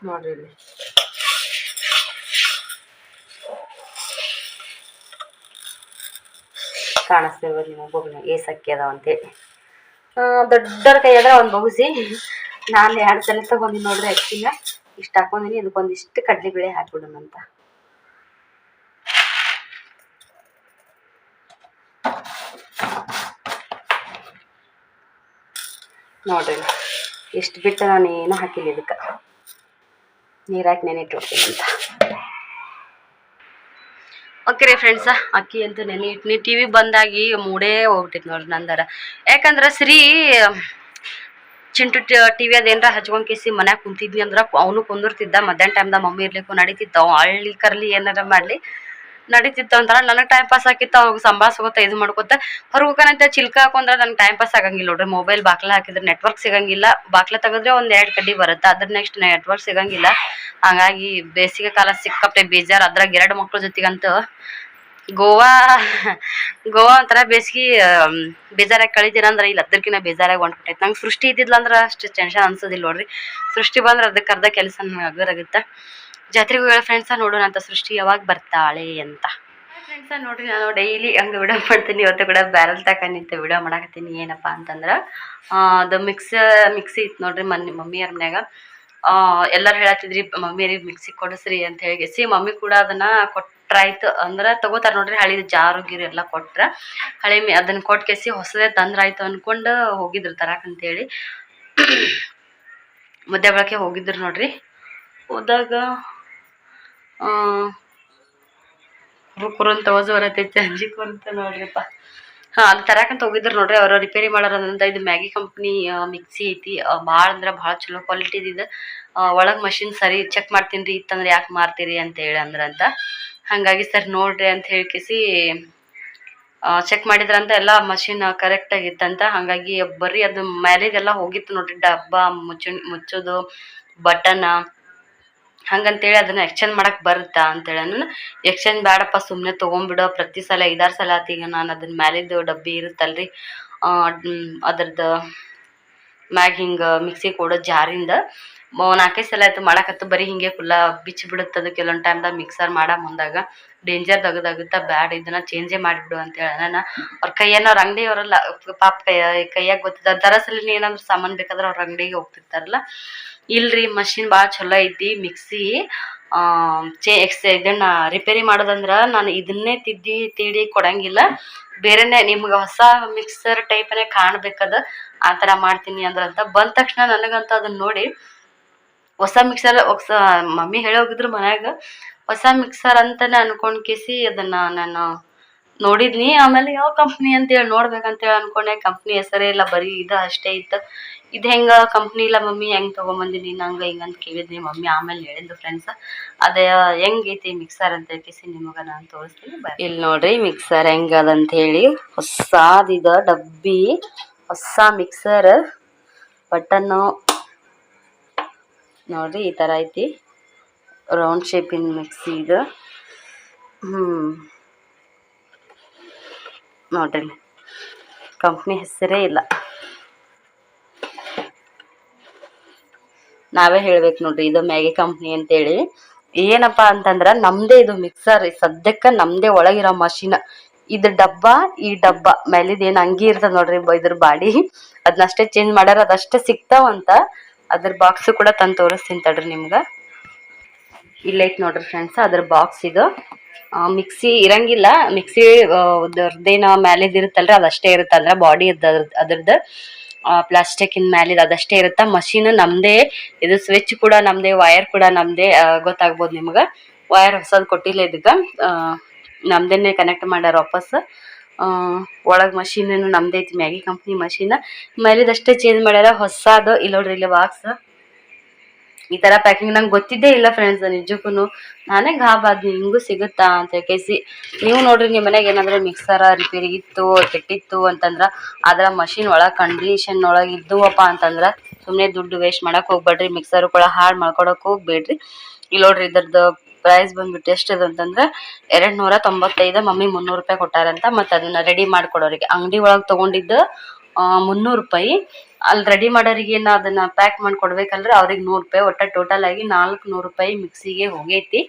ನೋಡ್ರಿ ಇಲ್ಲಿ ಕಾಣಿಸ್ತಿರ್ಬೋದು ನಿಮಗೊಬ್ಬನ ಏಸಕ್ಕಿ ಅದಾವ ಅಂತೇಳಿ. ದೊಡ್ಡರ ಕೈ ಆದ್ರೆ ಒಂದು ಬಗ್ಸಿ. ನಾನು 2 ಸಲ ತಗೊಂಡಿನಿ ನೋಡ್ರಿ ಅಕ್ಕಿನ. ಇಷ್ಟು ಹಾಕೊಂಡಿನಿ, ಇದಕ್ಕೊಂದಿಷ್ಟು ಕಡಲೆಬೇಳೆ ಹಾಕ್ಬಿಡೋಣ ಅಂತ. ನೋಡ್ರಿ ಎಷ್ಟು ಬಿಟ್ಟು ನಾನು ಏನು ಹಾಕಿಲ್ಲ, ಇದಕ್ಕೆ ನೀರು ಹಾಕಿ ನೆನೆಯಿಟ್ಬಿಡ್ತೀನಿ ಅಂತ. ಓಕೆ ರೀ ಫ್ರೆಂಡ್ಸ, ಅಕ್ಕಿ ಅಂತ ನೆನೆಯಿಟ್ನಿ. TV ಬಂದಾಗಿ ಮೂಡೇ ಹೋಗ್ಬಿಟ್ಟಿತ್ತು ನೋಡ್ರಿ ನಂದರ. ಯಾಕಂದ್ರೆ ಶ್ರೀ ಚಿಂಟು TV ಅದೇನಾರ ಹಚ್ಕೊಂಡ್ ಕಿಸಿ ಮನ್ಯಾಗ ಕುಂತಿದ್ನಿ ಅಂದ್ರೆ ಅವನು ಕುಂದಿರ್ತಿದ್ದ. ಮಧ್ಯಾಹ್ನ ಟೈಮ್ದಾಗ ಮಮ್ಮಿ ಇರ್ಲಿಕ್ಕೂ ನಡೀತಿತ್ತು, ಅವ್ ಹಳ್ಳಿ ಕರ್ಲಿ ಏನಾರ ಮಾಡಲಿ ನಡೀತಿತ್ತು ಅಂತಾರ. ನನಗೆ ಟೈಮ್ ಪಾಸ್ ಆಗಿತ್ತು. ಅವಾಗ ಸಂಭಾಳ್ಸ್ಕೊತ ಇದು ಮಾಡ್ಕೊತ ಹೊರಗೆ ಹೋಗೋಣಂತ ಚಿಲ್ಕ ಹಾಕೊಂಡ್ರೆ ನಂಗೆ ಟೈಮ್ ಪಾಸ್ ಆಗಂಗಿಲ್ಲ ನೋಡ್ರಿ. ಮೊಬೈಲ್ ಬಾಕ್ಲ ಹಾಕಿದ್ರೆ ನೆಟ್ವರ್ಕ್ ಸಿಗಂಗಿಲ್ಲ, ಬಾಕ್ಲ ತೆಗೆದ್ರೆ 1-2 ಕಡ್ಡಿ ಬರುತ್ತೆ, ಅದ್ರ ನೆಕ್ಸ್ಟ್ ನೆಟ್ವರ್ಕ್ ಸಿಗಂಗಿಲ್ಲ. ಹಂಗಾಗಿ ಬೇಸಿಗೆ ಕಾಲ ಸಿಕ್ಕಾಪಟ್ಟೆ ಬೇಜಾರು. ಅದ್ರಾಗ 2 ಮಕ್ಳ ಜೊತೆಗಂತೂ ಗೋವಾ ಒಂಥರ ಬೇಸಿಗೆ ಬೇಜಾರಾಗಿ ಕಳಿತೀರ ಅಂದ್ರೆ ಇಲ್ಲಿ ಅದಕ್ಕಿಂತ ಬೇಜಾರಾಗಿ ಹೊಂಟ್ಬಿಟ್ಟೈತೆ. ನಂಗೆ ಸೃಷ್ಟಿ ಇದ್ದಿದ್ಲ ಅಂದ್ರೆ ಅಷ್ಟು ಟೆನ್ಷನ್ ಅನ್ಸೋದಿಲ್ಲ ನೋಡ್ರಿ. ಸೃಷ್ಟಿ ಬಂದ್ರೆ ಅದಕ್ಕೆ ಅರ್ಧ ಕೆಲಸ ನನಗೆ ಅಗರಾಗುತ್ತೆ. ಜಾತ್ರೆಗೂ ಹೇಳೋ ಫ್ರೆಂಡ್ಸ ನೋಡೋಣ ಅಂತ, ಸೃಷ್ಟಿ ಯಾವಾಗ ಬರ್ತಾಳೆ ಅಂತ. ಫ್ರೆಂಡ್ಸ ನೋಡ್ರಿ, ನಾನು ಡೈಲಿ ಹಂಗೆ ವಿಡಿಯೋ ಮಾಡ್ತೀನಿ. ಇವತ್ತು ಕೂಡ ಬ್ಯಾರಲ್ ತಗೊಂಡಿಂತ ವಿಡಿಯೋ ಮಾಡಾಕತ್ತೀನಿ. ಏನಪ್ಪ ಅಂತಂದ್ರೆ ಅದು ಮಿಕ್ಸಿ ಇತ್ತು ನೋಡ್ರಿ ಮಮ್ಮಿಯವ್ರ ಮನ್ಯಾಗ. ಎಲ್ಲರೂ ಹೇಳತ್ತಿದ್ರಿ ಮಮ್ಮಿಯರಿಗೆ ಮಿಕ್ಸಿ ಕೊಡಿಸ್ರಿ ಅಂತ ಹೇಳಿ. ಮಮ್ಮಿ ಕೂಡ ಅದನ್ನ ಕೊಟ್ರಾಯ್ತು ಅಂದ್ರೆ ತಗೋತಾರ ನೋಡ್ರಿ. ಹಳಿ ಜಾರು ಗೀರು ಎಲ್ಲ ಕೊಟ್ರ ಹಳೆ ಅದನ್ನ ಕೊಟ್ಟು ಹೊಸದೇ ತಂದ್ರಾಯ್ತು ಅನ್ಕೊಂಡು ಹೋಗಿದ್ರು ತರಾಕಂತೇಳಿ. ಮಧ್ಯ ಬಳಕೆ ಹೋಗಿದ್ರು ನೋಡ್ರಿ. ಹೋದಾಗ ಕುರಂತ ಹೊಸ ಬರತೈತಿ, ಅಂಜಿ ಕುರಂತ ನೋಡ್ರಿಪ್ಪ. ಅಲ್ಲಿ ತರಾಕಂತ ಹೋಗಿದ್ರು ನೋಡ್ರಿ. ಅವರು ರಿಪೇರಿ ಮಾಡೋರಂತ. ಇದು ಮ್ಯಾಗಿ ಕಂಪ್ನಿ ಮಿಕ್ಸಿ ಐತಿ, ಭಾಳ ಅಂದ್ರೆ ಭಾಳ ಚಲೋ ಕ್ವಾಲಿಟಿದಿದೆ. ಒಳಗೆ ಮಷಿನ್ ಸರಿ ಚೆಕ್ ಮಾಡ್ತೀನಿ ರೀ, ಇತ್ತಂದ್ರೆ ಯಾಕೆ ಮಾರ್ತೀರಿ ಅಂತ ಹೇಳಿ ಅಂದ್ರಂತ. ಹಾಗಾಗಿ ಸರ್ ನೋಡ್ರಿ ಅಂತ ಹೇಳಿಕಿಸಿ ಚೆಕ್ ಮಾಡಿದ್ರಂತ. ಎಲ್ಲ ಮಷಿನ್ ಕರೆಕ್ಟ್ ಆಗಿತ್ತಂತ. ಹಾಗಾಗಿ ಬರೀ ಅದು ಮ್ಯಾಲೇಜೆಲ್ಲ ಹೋಗಿತ್ತು ನೋಡ್ರಿ. ಡಬ್ಬ ಮುಚ್ಚೋದು ಬಟನ್ ಹಂಗಂತೇಳಿ ಅದನ್ನ ಎಕ್ಸ್ಚೇಂಜ್ ಮಾಡಕ್ ಬರುತ್ತಾ ಅಂತೇಳಿ. ನಾನು ಎಕ್ಸ್ಚೇಂಜ್ ಬೇಡಪ್ಪ, ಸುಮ್ಮನೆ ತೊಗೊಂಡ್ಬಿಡೋ. ಪ್ರತಿ ಸಲ 5-6 ಸಲ ಆತೀಗ ನಾನು ಅದನ್ನ ಮ್ಯಾಲಿದ್ದು ಡಬ್ಬಿ ಇರುತ್ತಲ್ರಿ, ಅದ್ರದ್ದು ಮ್ಯಾಗ ಹಿಂಗೆ ಮಿಕ್ಸಿ ಕೊಡೋ ಜಾರಿಂದ ನಾಲ್ಕೈದು ಸಲ ಆಯ್ತು ಮಾಡಕತ್ತು ಬರೀ ಹಿಂಗೆ ಕುಲ್ಲ ಬಿಚ್ಚಿ ಬಿಡುತ್ತದು ಕೆಲವೊಂದು ಟೈಮ್ದಾಗ ಮಿಕ್ಸರ್ ಮಾಡ ಮುಂದಾಗ ಡೇಂಜರ್ ತೆಗೆದಾಗುತ್ತಾ ಬ್ಯಾಡ್ ಇದನ್ನ ಚೇಂಜೇ ಮಾಡಿಬಿಡು ಅಂತ ಹೇಳ ನಾನು ಅವ್ರ ಕೈಯನ್ನ ಅವ್ರ ಅಂಗಡಿ ಅವರಲ್ಲ ಪಾಪ ಕೈಯಾಗ ಗೊತ್ತಿದ್ದ ದರಸಲಿ ಏನಾದ್ರು ಸಾಮಾನು ಬೇಕಾದ್ರೆ ಅವ್ರ ಅಂಗಡಿಗೆ ಹೋಗ್ತಿರ್ತಾರಲ್ಲ ಇಲ್ರಿ ಮಷಿನ್ ಭಾಳ ಚಲೋ ಐತಿ ಮಿಕ್ಸಿ ಇದನ್ನ ರಿಪೇರಿ ಮಾಡೋದಂದ್ರ ನಾನು ಇದನ್ನೇ ತೀಡಿ ಕೊಡಂಗಿಲ್ಲ ಬೇರೆನೆ ನಿಮ್ಗೆ ಹೊಸ ಮಿಕ್ಸರ್ ಟೈಪ್ನೇ ಕಾಣ್ಬೇಕದ ಆ ಥರ ಮಾಡ್ತೀನಿ ಅಂದ್ರಂತ ಬಂದ ತಕ್ಷಣ ನನಗಂತ ಅದನ್ನ ನೋಡಿ ಹೊಸ ಮಿಕ್ಸರ್ ಮಮ್ಮಿ ಹೇಳಿ ಹೋಗಿದ್ರು ಮನ್ಯಾಗ ಹೊಸ ಮಿಕ್ಸರ್ ಅಂತಾನೆ ಅನ್ಕೊಂಡ್ ಕೇಸಿ ಅದನ್ನ ನಾನು ನೋಡಿದ್ನಿ ಆಮೇಲೆ ಯಾವ ಕಂಪ್ನಿ ಅಂತೇಳಿ ನೋಡ್ಬೇಕಂತೇಳಿ ಅನ್ಕೊಂಡೆ ಕಂಪ್ನಿ ಹೆಸರೇ ಇಲ್ಲ ಬರೀ ಇದು ಅಷ್ಟೇ ಇತ್ತು ಇದು ಹೆಂಗ ಕಂಪ್ನಿ ಇಲ್ಲ ಮಮ್ಮಿ ಹೆಂಗ್ ತಗೊಂಬಂದಿನಿ ನಂಗೆ ಹಿಂಗಂತ ಕೇಳಿದ್ನಿ ಮಮ್ಮಿ ಆಮೇಲೆ ಹೇಳಿದ್ದು ಫ್ರೆಂಡ್ಸ್ ಅದೇ ಹೆಂಗೈತಿ ಮಿಕ್ಸರ್ ಅಂತ ಕೇಸಿ ನಿಮಗ ನಾನು ತೋರಿಸ್ತೀನಿ ಇಲ್ಲಿ ನೋಡ್ರಿ ಮಿಕ್ಸರ್ ಹೆಂಗದಂತ ಹೇಳಿ ಹೊಸಾದಿದ ಡಬ್ಬಿ ಹೊಸ ಮಿಕ್ಸರ್ ಬಟನ್ನು ನೋಡ್ರಿ ಈ ಥರ ಐತಿ ರೌಂಡ್ ಶೇಪಿನ ಮಿಕ್ಸಿ ಇದು ನೋಡ್ರಿ ಕಂಪ್ನಿ ಹೆಸರೇ ಇಲ್ಲ ನಾವೇ ಹೇಳ್ಬೇಕು ನೋಡ್ರಿ ಇದು ಮ್ಯಾಗಿ ಕಂಪ್ನಿ ಅಂತೇಳಿ ಏನಪ್ಪಾ ಅಂತಂದ್ರ ನಮ್ದೇ ಇದು ಮಿಕ್ಸರ್ ಸದ್ಯಕ್ಕೆ ನಮ್ದೇ ಒಳಗಿರೋ ಮಷಿನ್ ಇದು ಡಬ್ಬ ಈ ಡಬ್ಬ ಮೇಲಿದ ಏನ್ ಅಂಗಿ ಇರ್ತದ ನೋಡ್ರಿ ಇದ್ರ ಬಾಡಿ ಅದನ್ನಷ್ಟೇ ಚೇಂಜ್ ಮಾಡ್ಯಾರ ಅದಷ್ಟೇ ಸಿಗ್ತಾವಂತ ಅದ್ರ ಬಾಕ್ಸ್ ಕೂಡ ತಂದು ತೋರಿಸ್ತೀನಿ ತಡ್ರಿ ನಿಮ್ಗೆ ಇಲ್ಲೈತ್ ನೋಡ್ರಿ ಫ್ರೆಂಡ್ಸ್ ಅದ್ರ ಬಾಕ್ಸ್ ಇದು ಮಿಕ್ಸಿ ಇರಂಗಿಲ್ಲ ಮಿಕ್ಸಿ ಅದ್ರದ್ದೇನ ಮ್ಯಾಲಿದ್ ಇರುತ್ತಲ್ರಿ ಅದಷ್ಟೇ ಇರುತ್ತೆ ಅಂದ್ರೆ ಬಾಡಿ ಅದ್ರದ್ದು ಪ್ಲಾಸ್ಟಿಕ್ ಇನ್ ಮ್ಯಾಲಿದ್ ಅದಷ್ಟೇ ಇರುತ್ತ ಮಷೀನ್ ನಮ್ದೇ ಇದು ಸ್ವಿಚ್ ಕೂಡ ನಮ್ದೇ ವೈರ್ ಕೂಡ ನಮ್ದೇ ಗೊತ್ತಾಗ್ಬೋದು ನಿಮ್ಗೆ ವೈರ್ ಹೊಸದ್ ಕೊಟ್ಟಿಲ್ಲ ಇದಕ್ಕೆ ನಮ್ದೇನೆ ಕನೆಕ್ಟ್ ಮಾಡ್ಯಾರ ವಾಪಸ್ ಒಳಗ್ ಮಷೀನ್ ನಮ್ದೇ ಐತಿ ಮ್ಯಾಗಿ ಕಂಪ್ನಿ ಮಷೀನ್ ಮೇಲಿದಷ್ಟೇ ಚೇಂಜ್ ಮಾಡ್ಯಾರ ಹೊಸದು ಇಲ್ಲ ನೋಡ್ರಿ ಇಲ್ಲಿ ಬಾಕ್ಸ್ ಈ ತರ ಪ್ಯಾಕಿಂಗ್ ನಂಗೆ ಗೊತ್ತಿದ್ದೇ ಇಲ್ಲ ಫ್ರೆಂಡ್ಸ್ ನಿಜಕ್ಕೂ ನಾನೇ ಗಾಬಾದ್ನಿ ಹಿಂಗೂ ಸಿಗುತ್ತಾ ಅಂತ ಕೇಸಿ ನೀವು ನೋಡ್ರಿ ನಿಮ್ಮ ಮನೆಗೆ ಏನಾದ್ರು ಮಿಕ್ಸರ್ ರಿಪೇರಿ ಇತ್ತು ಕೆಟ್ಟಿತ್ತು ಅಂತಂದ್ರ ಅದ್ರ ಮಷಿನ್ ಒಳಗೆ ಕಂಡೀಷನ್ ಒಳಗೆ ಇದ್ದುವಪ್ಪ ಅಂತಂದ್ರ ಸುಮ್ಮನೆ ದುಡ್ಡು ವೇಸ್ಟ್ ಮಾಡಕ್ ಹೋಗ್ಬೇಡ್ರಿ ಮಿಕ್ಸರ್ ಕೂಡ ಹಾಳು ಮಾಡ್ಕೊಡಕ್ ಹೋಗ್ಬೇಡ್ರಿ ಇಲ್ಲಿ ನೋಡ್ರಿ ಇದ್ರದ್ದು ಪ್ರೈಸ್ ಬಂದ್ಬಿಟ್ಟು ಎಷ್ಟದ ಅಂತಂದ್ರೆ 295 ಮಮ್ಮಿ 300 ರೂಪಾಯಿ ಕೊಟ್ಟಾರಂತ ಮತ್ತೆ ಅದನ್ನ ರೆಡಿ ಮಾಡ್ಕೊಡೋರಿಗೆ ಅಂಗಡಿ ಒಳಗೆ ತಗೊಂಡಿದ್ದು 300 ರೂಪಾಯಿ ಅಲ್ಲಿ ರೆಡಿ ಮಾಡೋರಿಗೆ ಅದನ್ನ ಪ್ಯಾಕ್ ಮಾಡಿ ಕೊಡ್ಬೇಕಲ್ರಿ ಅವ್ರಿಗೆ 100 ರೂಪಾಯಿ ಒಟ್ಟ ಟೋಟಲ್ ಆಗಿ 400 ರೂಪಾಯಿ ಮಿಕ್ಸಿಗೆ ಹೋಗೈತಿ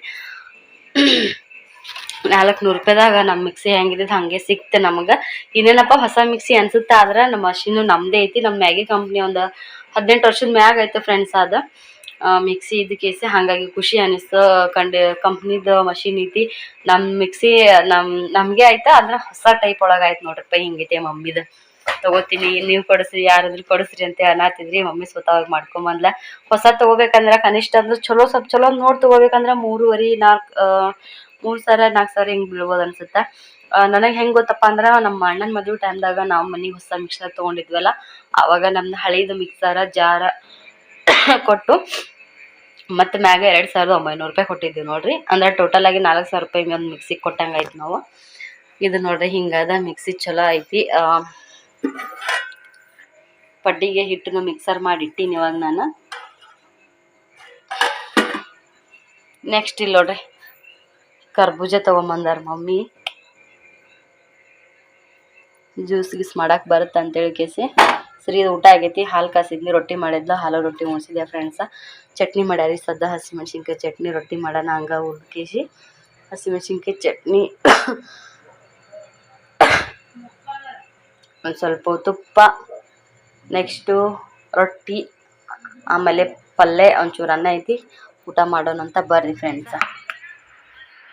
400 ರೂಪಾಯಿದಾಗ ನಮ್ಮ ಮಿಕ್ಸಿ ಹೆಂಗಿದ್ ಹಂಗೆ ಸಿಕ್ತೆ ನಮ್ಗೆ ಇನ್ನೇನಪ್ಪ ಹೊಸ ಮಿಕ್ಸಿ ಅನ್ಸುತ್ತೆ ಆದ್ರೆ ನಮ್ಮ ಮಷೀನು ನಮ್ದೇ ಐತಿ ನಮ್ಮ ಮ್ಯಾಗಿ ಕಂಪ್ನಿ ಒಂದು 18 ವರ್ಷದ ಮ್ಯಾಗ ಐತೆ ಫ್ರೆಂಡ್ಸ್ ಅದ ಮಿಕ್ಸಿ ಇದಕ್ಕೇಸಿ ಹಾಗಾಗಿ ಖುಷಿ ಅನಿಸ್ತು ಕಂಪ್ನಿದ ಮಷೀನ್ ಐತಿ ನಮ್ಮ ಮಿಕ್ಸಿ ನಮ್ಗೆ ಆಯ್ತಾ ಅದ್ರ ಹೊಸ ಟೈಪ್ ಒಳಗೆ ಆಯ್ತು ನೋಡ್ರಿಪ್ಪ ಹಿಂಗೈತೆ ಮಮ್ಮಿದ ತಗೋತೀನಿ ನೀವು ಕೊಡಿಸ್ರಿ ಯಾರಾದ್ರೂ ಕೊಡಿಸ್ರಿ ಅಂತ ಅನ್ನತ್ತಿದ್ರಿ ಮಮ್ಮಿ ಸ್ವತಃ ಮಾಡ್ಕೊಂಬಂದ್ಲ ಹೊಸ ತಗೋಬೇಕಂದ್ರ ಕನಿಷ್ಠ ಅಂದ್ರೆ ಸ್ವಲ್ಪ ಚಲೋ ನೋಡಿ ತಗೋಬೇಕಂದ್ರ 3,500-4,000 ಹಿಂಗ್ ಬೀಳ್ಬೋದು ಅನ್ಸುತ್ತೆ ನನಗೆ ಹೆಂಗ್ ಗೊತ್ತಪ್ಪ ಅಂದ್ರ ನಮ್ಮ ಅಣ್ಣನ ಮದುವೆ ಟೈಮ್ದಾಗ ನಾವು ಮನೆಗೆ ಹೊಸ ಮಿಕ್ಸರ್ ತಗೊಂಡಿದ್ವಲ್ಲ ಅವಾಗ ನಮ್ದು ಹಳೇದು ಮಿಕ್ಸರ ಜಾರ ಕೊಟ್ಟು ಮತ್ತೆ ಮ್ಯಾಗ 2,900 ರೂಪಾಯಿ ಕೊಟ್ಟಿದ್ವಿ ನೋಡ್ರಿ ಅಂದ್ರೆ ಟೋಟಲ್ ಆಗಿ 4,000 ರೂಪಾಯಿ ಒಂದು ಮಿಕ್ಸಿ ಕೊಟ್ಟಂಗ ಆಯ್ತು ನಾವು ಇದು ನೋಡ್ರಿ ಹಿಂಗದ ಮಿಕ್ಸಿ ಚಲೋ ಐತಿ ಪಡ್ಡಿಗೆ ಹಿಟ್ಟನ್ನು ಮಿಕ್ಸರ್ ಮಾಡಿ ಇಟ್ಟಿನಿ ಇವಾಗ ನಾನು ನೆಕ್ಸ್ಟ್ ಇಲ್ಲಿ ನೋಡ್ರಿ ಕರ್ಬೂಜ ತಗೊಂಬಂದಾರ ಮಮ್ಮಿ ಜ್ಯೂಸ್ ಗೀಸ್ ಮಾಡಕ್ ಬರುತ್ತೆ ಅಂತೇಳಿ ಕೇಸಿ ಸರಿ ಊಟ ಆಗೈತಿ ಹಾಲು ಕಾಸಿದ್ನಿ ರೊಟ್ಟಿ ಮಾಡಿದ್ಲು ಹಾಲು ರೊಟ್ಟಿ ಉಣ್ಸಿದ್ಯಾ ಫ್ರೆಂಡ್ಸ ಚಟ್ನಿ ಮಾಡ್ಯಾರಿ ಸದ್ದ ಹಸಿಮೆಣ್ಸಿನ್ಕಾಯಿ ಚಟ್ನಿ ರೊಟ್ಟಿ ಮಾಡೋಣ ಹಂಗ ಹುಡ್ಕೇಸಿ ಹಸಿಮೆಣ್ಸಿನ್ಕಾಯಿ ಚಟ್ನಿ ಒಂದು ಸ್ವಲ್ಪ ತುಪ್ಪ ನೆಕ್ಸ್ಟು ರೊಟ್ಟಿ ಆಮೇಲೆ ಪಲ್ಯ ಒಂಚೂರು ಅನ್ನ ಐತಿ ಊಟ ಮಾಡೋಣಂತ ಬರ್ರಿ ಫ್ರೆಂಡ್ಸ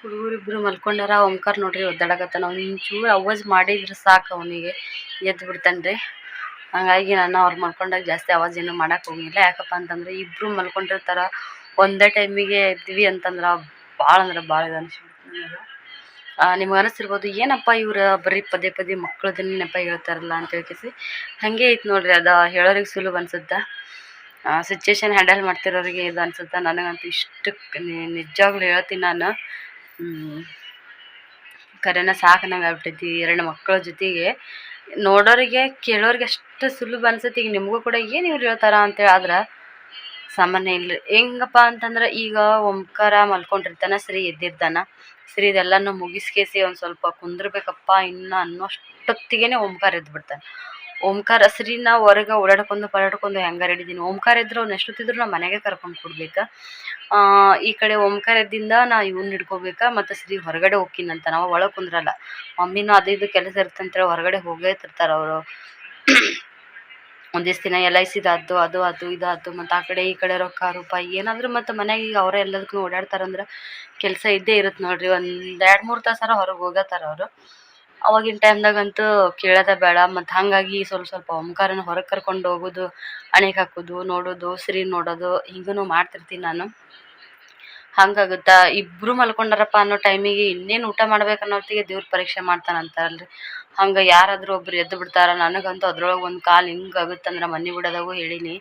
ಹುಡುಗರಿಬ್ರು ಮಲ್ಕೊಂಡಾರ ಓಂಕಾರ ನೋಡ್ರಿ ಒದ್ದಾಡಕತ್ತಾನ ಅವ್ನು ಇಂಚೂರು ಅವಾಜ್ ಮಾಡಿದ್ರೆ ಸಾಕು ಅವನಿಗೆ ಎದ್ದು ಬಿಡ್ತಾನ್ರಿ ಹಂಗಾಗಿ ನಾನು ಅವ್ರು ಮಲ್ಕೊಂಡಾಗ ಜಾಸ್ತಿ ಅವಾಜ್ ಏನು ಮಾಡಕ್ಕೆ ಹೋಗಿಲ್ಲ ಯಾಕಪ್ಪ ಅಂತಂದ್ರೆ ಇಬ್ರು ಮಲ್ಕೊಂಡಿರ್ತಾರ ಒಂದೇ ಟೈಮಿಗೆ ಇದ್ವಿ ಅಂತಂದ್ರೆ ಭಾಳ ಅಂದ್ರೆ ಭಾಳ ಇದು ಅನಿಸ್ಬಿಡ್ತೀನಿ ನಿಮ್ಗೆ ಅನಿಸ್ತಿರ್ಬೋದು ಏನಪ್ಪ ಇವ್ರು ಬರೀ ಪದೇ ಪದೇ ಮಕ್ಕಳದನ್ನ ನೆನಪ ಹೇಳ್ತಾರಲ್ಲ ಅಂತ ಹೇಳ್ಕೇಸಿ ಹಾಗೆ ಐತೆ ನೋಡ್ರಿ ಅದು ಹೇಳೋರಿಗೆ ಸುಲಭ ಅನ್ಸುತ್ತೆ ಸಿಚುವೇಶನ್ ಹ್ಯಾಂಡಲ್ ಮಾಡ್ತಿರೋರಿಗೆ ಇದು ಅನ್ಸುತ್ತೆ ನನಗಂತೂ ಇಷ್ಟು ನಿಜವಾಗ್ಲೂ ಹೇಳ್ತೀನಿ ನಾನು ಕರೆನ ಸಾಕು ನಂಗೆ ಆಗ್ಬಿಟ್ಟೈತಿ 2 ಮಕ್ಕಳ ಜೊತೆಗೆ ನೋಡೋರಿಗೆ ಕೇಳೋರಿಗೆ ಅಷ್ಟು ಸುಲಭ ಅನ್ಸುತ್ತೆ ಈಗ ನಿಮಗೂ ಕೂಡ ಏನು ಇವ್ರು ಹೇಳ್ತಾರ ಅಂತೇಳಿ ಆದ್ರೆ ಸಾಮಾನ್ಯ ಇಲ್ಲ ಹೆಂಗಪ್ಪ ಅಂತಂದ್ರೆ ಈಗ ಓಂಕಾರ ಮಲ್ಕೊಂಡಿರ್ತಾನ ಸರಿ ಎದ್ದಿರ್ತಾನ ಸರಿ ಇದೆಲ್ಲನೂ ಮುಗಿಸ್ಕೇಸಿ ಒಂದು ಸ್ವಲ್ಪ ಕುಂದ್ರಬೇಕಪ್ಪ ಇನ್ನು ಅನ್ನೋಷ್ಟೊತ್ತಿಗೆ ಓಂಕಾರ ಎದ್ದು ಬಿಡ್ತಾನೆ ಓಂಕಾರ ಶ್ರೀನ ಹೊರಗೆ ಓಡಾಡ್ಕೊಂಡು ಹೆಂಗಾರ ಹಿಡಿದೀನಿ. ಓಂಕಾರ ಇದ್ರು ಅವ್ನು ಎಷ್ಟೊತ್ತಿದ್ರು ನಾ ಮನೆಗೆ ಕರ್ಕೊಂಡು ಕೊಡ್ಬೇಕಾ. ಈ ಕಡೆ ಓಂಕಾರ ಎದ್ದಿಂದ ನಾ ಇವ್ನ ಹಿಡ್ಕೋಬೇಕಾ, ಮತ್ತು ಶ್ರೀ ಹೊರಗಡೆ ಹೋಗ್ತೀನಂತ. ನಾವು ಒಳಗೆ ಕುಂದ್ರಲ್ಲ. ಮಮ್ಮಿನೂ ಅದು ಇದು ಕೆಲಸ ಇರ್ತಂತೇಳಿ ಹೊರಗಡೆ ಹೋಗೇ ತಿರ್ತಾರೆ ಅವರು. ಒಂದಿಷ್ಟು ದಿನ LIC ಅದು ಇದು ಮತ್ತು ಆ ಕಡೆ ಈ ಕಡೆ ರೊಕ್ಕ ರೂಪಾಯಿ ಏನಾದರೂ ಮತ್ತು ಮನೆಗೆ ಈಗ ಅವರೇ ಎಲ್ಲದಕ್ಕೂ ಓಡಾಡ್ತಾರಂದ್ರೆ ಕೆಲಸ ಇದ್ದೇ ಇರುತ್ತೆ ನೋಡ್ರಿ. ಒಂದು 2-3 ತಾಸಾರ ಹೊರಗೆ ಹೋಗತ್ತಾರ ಅವರು. ಅವಾಗಿನ ಟೈಮ್ದಾಗಂತೂ ಕೇಳೋದೇ ಬೇಡ. ಮತ್ತು ಹಾಗಾಗಿ ಸ್ವಲ್ಪ ಓಂಕಾರನ ಹೊರಗೆ ಕರ್ಕೊಂಡು ಹೋಗೋದು, ಅಣೆಗೆ ಹಾಕೋದು, ನೋಡೋದು, ಶ್ರೀ ನೋಡೋದು ಹಿಂಗೂ ಮಾಡ್ತಿರ್ತೀನಿ ನಾನು. ಹಂಗಾಗುತ್ತಾ ಇಬ್ಬರು ಮಲ್ಕೊಂಡಾರಪ್ಪ ಅನ್ನೋ ಟೈಮಿಗೆ ಇನ್ನೇನು ಊಟ ಮಾಡ್ಬೇಕು ಅನ್ನೋತ್ತಿಗೆ ದೇವ್ರ ಪರೀಕ್ಷೆ ಮಾಡ್ತಾನಂತಾರಲ್ರಿ. ಹಂಗೆ ಯಾರಾದರೂ ಒಬ್ರು ಎದ್ದು ಬಿಡ್ತಾರೆ. ನನಗಂತೂ ಅದ್ರೊಳಗೆ ಒಂದು ಕಾಲು ಹಿಂಗಾಗುತ್ತಂದ್ರೆ ಮನೆ ಬಿಡೋದಾಗೂ ಹೇಳೀನಿ.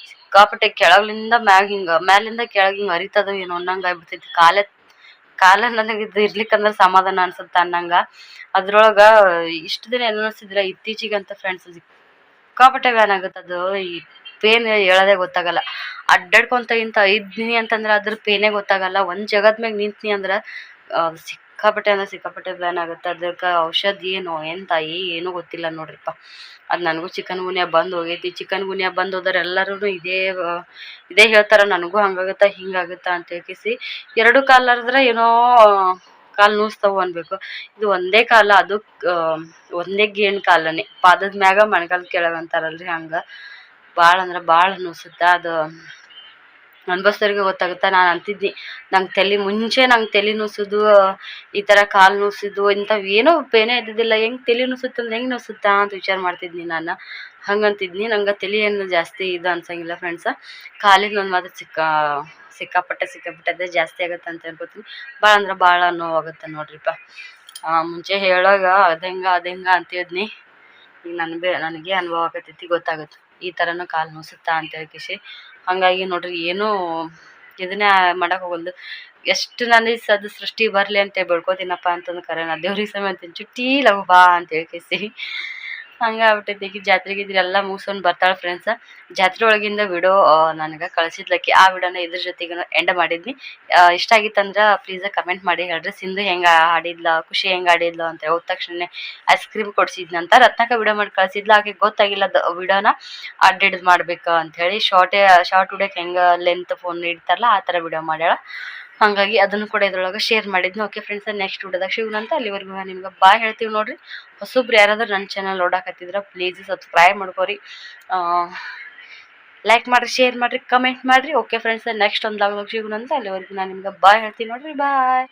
ಸಿಕ್ಕಾಪಟ್ಟೆ ಕೆಳಗಿಂದ ಮ್ಯಾಗ ಮ್ಯಾಲಿಂದ ಕೆಳಗೆ ಹಿಂಗೆ ಹರಿತದೋ ಏನೋ ಅನ್ನಂಗೆ ಆಗ್ಬಿಡ್ತೈತಿ. ಕಾಲ ನನಗೆ ಇದು ಇರ್ಲಿಕ್ಕಂದ್ರೆ ಸಮಾಧಾನ ಅನ್ಸುತ್ತೆ ಅನ್ನಂಗೆ. ಅದ್ರೊಳಗೆ ಇಷ್ಟು ದಿನ ಏನು ಅನಿಸ್ತಿದ್ರೆ ಇತ್ತೀಚೆಗಂತ ಫ್ರೆಂಡ್ಸ್ ಸಿಕ್ಕಾಪಟ್ಟೆ ವ್ಯಾನ್ ಆಗುತ್ತೆ. ಅದು ಈ ಪೇನ್ ಹೇಳೋದೇ ಗೊತ್ತಾಗಲ್ಲ. ಅಡ್ಡಾಡ್ಕೊತ ಇದ್ನಿ ಅಂತಂದ್ರೆ ಅದ್ರ ಪೇನೇ ಗೊತ್ತಾಗಲ್ಲ. ಒಂದು ಜಾಗದ ಮ್ಯಾಗ ನಿಂತ್ನಿ ಅಂದ್ರೆ ಸಿಕ್ಕಾಪಟ್ಟೆ ಬ್ಯಾನ್ ಆಗುತ್ತೆ. ಅದಕ್ಕೆ ಔಷಧಿ ಏನು ಎಂತ ಏನೂ ಗೊತ್ತಿಲ್ಲ ನೋಡ್ರಿಪ್ಪ. ಅದು ನನಗೂ ಚಿಕನ್ ಗುನ್ಯಾ ಬಂದು ಹೋಗೈತಿ. ಚಿಕನ್ ಗುನ್ಯಾ ಬಂದು ಹೋದ್ರೆ ಎಲ್ಲರೂ ಇದೇ ಹೇಳ್ತಾರೆ, ನನಗೂ ಹಂಗಾಗುತ್ತಾ ಹಿಂಗಾಗುತ್ತಾ ಅಂತ ಹೇಳ್ಕಿಸಿ. 2 ಕಾಲು ಹರಿದ್ರೆ ಏನೋ ಕಾಲು ನುಸ್ತವು ಅನ್ಬೇಕು. ಇದು ಒಂದೇ ಕಾಲ, ಅದು ಒಂದೇ ಗೇಣು ಕಾಲನೇ, ಪಾದದ ಮ್ಯಾಗ ಮಣ್ಕಾಲು ಕೆಳಗೆ ಅಂತಾರಲ್ರಿ. ಹಂಗೆ ಭಾಳ ಅಂದ್ರೆ ಭಾಳ ನುಸುತ್ತೆ. ಅದು ಅನ್ಭವಿಸೋರಿಗೆ ಗೊತ್ತಾಗುತ್ತೆ. ನಾನು ಅಂತಿದ್ನಿ ನಂಗೆ ತಲೆ ನುಸೋದು, ಈ ಥರ ಕಾಲು ನುಸಿದ್ದು ಇಂಥವು ಏನೂ ಪೇನೇ ಇದ್ದಿದ್ದಿಲ್ಲ. ಹೆಂಗೆ ತಲೆ ನುಸುತ್ತಂದ್ರೆ ಹೆಂಗೆ ನುಸುತ್ತಾ ಅಂತ ವಿಚಾರ ಮಾಡ್ತಿದ್ನಿ ನಾನು. ಹಂಗಂತಿದ್ನಿ. ನಂಗೆ ತಲೆ ಏನು ಜಾಸ್ತಿ ಇದು ಅನ್ಸಂಗಿಲ್ಲ ಫ್ರೆಂಡ್ಸ. ಕಾಲಿಗೆ ಒಂದು ಮಾತ್ರ ಸಿಕ್ಕಾಪಟ್ಟೆ ಅದೇ ಜಾಸ್ತಿ ಆಗುತ್ತೆ ಅಂತ ಅನ್ಕೋತೀನಿ. ಭಾಳ ಅಂದ್ರೆ ಭಾಳ ನೋವಾಗುತ್ತೆ ನೋಡ್ರಿಪ್ಪ. ಮುಂಚೆ ಹೇಳೋಗ ಅದಂಗ ಅಂತಿದ್ನಿ. ಈಗ ನನಗೆ ಅನುಭವ ಆಗತೈತಿ, ಗೊತ್ತಾಗುತ್ತೆ ಈ ಥರನೂ ಕಾಲು ನುಸುತ್ತಾ ಅಂತ ಹೇಳ್ಕಿಸಿ. ಹಾಗಾಗಿ ನೋಡ್ರಿ ಏನೂ ಇದನ್ನೇ ಮಾಡೋಕೆ ಹೋಗಲ್ದು. ಎಷ್ಟು ನಾನು ಅದು ಸೃಷ್ಟಿ ಬರಲಿ ಅಂತ ಬೆಳ್ಕೊತೀನಪ್ಪ ಅಂತಂದು ಕರೆ ನಾ ದೇವ್ರಿಗೆ ಸಮಯ ಅಂತೀನಿ, ಚುಟ್ಟಿ ಲಗು ಬಾ ಅಂತ ಹೇಳ್ಕಿಸಿ. ಹಂಗೆ ಆಗ್ಬಿಟ್ಟೈತಿ. ಈಗ ಜಾತ್ರೆಗೆ ಎಲ್ಲ ಮುಗಿಸ್ಕೊಂಡು ಬರ್ತಾಳೆ ಫ್ರೆಂಡ್ಸ. ಜಾತ್ರೆ ಒಳಗಿಂದ ವಿಡಿಯೋ ನನಗೆ ಕಳಿಸಿದ್ಲಕ್ಕಿ. ಆ ವಿಡಿಯೋನ ಇದ್ರ ಜೊತೆಗೆ ಎಂಡ್ ಮಾಡಿದ್ನಿ. ಇಷ್ಟ ಆಗಿತ್ತಂದ್ರೆ ಪ್ಲೀಸ್ ಕಮೆಂಟ್ ಮಾಡಿ ಹೇಳ್ರಿ. ಸಿಂಧು ಹೆಂಗೆ ಆಡಿದ್ಲ, ಖುಷಿ ಹೆಂಗೆ ಆಡಿದ್ಲು ಅಂತ. ಹೋದ ತಕ್ಷಣ ಐಸ್ ಕ್ರೀಮ್ ಕೊಡ್ಸಿದ್ನಂತ ರತ್ನಕ ವಿಡಿಯೋ ಮಾಡಿ ಕಳಿಸಿದ್ಲ. ಆಕೆ ಗೊತ್ತಾಗಿಲ್ಲ ವಿಡಿಯೋನ ಅಡ್ಡಿಡ್ ಮಾಡ್ಬೇಕು ಅಂಥೇಳಿ. ಶಾರ್ಟ್ ವಿಡಿಯೋಕ್ಕೆ ಹೆಂಗೆ ಲೆಂತ್ ಫೋನ್ ಇಡ್ತಾರಲ್ಲ ಆ ಥರ ವಿಡಿಯೋ ಮಾಡ್ಯಾಳ. ಹಾಗಾಗಿ ಅದನ್ನು ಕೂಡ ಇದ್ರೊಳಗೆ ಶೇರ್ ಮಾಡಿದ್ನಿ. ಓಕೆ ಫ್ರೆಂಡ್ಸ್, ನೆಕ್ಸ್ಟ್ ವಿಡಿಯೋದಾಗ ಸಿಗೋಣಂತ. ಅಲ್ಲಿವರೆಗೂ ನಿಮ್ಗೆ ಬಾಯ್ ಹೇಳ್ತೀವಿ ನೋಡ್ರಿ. ಹೊಸಬ್ರು ಯಾರಾದ್ರೂ ನನ್ನ ಚಾನಲ್ ನೋಡಾಕತ್ತಿದ್ರೆ ಪ್ಲೀಸ್ ಸಬ್ಸ್ಕ್ರೈಬ್ ಮಾಡ್ಕೊರಿ, ಲೈಕ್ ಮಾಡಿರಿ, ಶೇರ್ ಮಾಡಿರಿ, ಕಮೆಂಟ್ ಮಾಡಿರಿ. ಓಕೆ ಫ್ರೆಂಡ್ಸ್, ನೆಕ್ಸ್ಟ್ ಒಂದು ಲಾಗ್ದಾಗ ಸಿಗೋಣಂತ. ಅಲ್ಲಿವರೆಗೂ ನಾನು ನಿಮ್ಗೆ ಬಾಯ್ ಹೇಳ್ತೀನಿ ನೋಡ್ರಿ. ಬಾಯ್.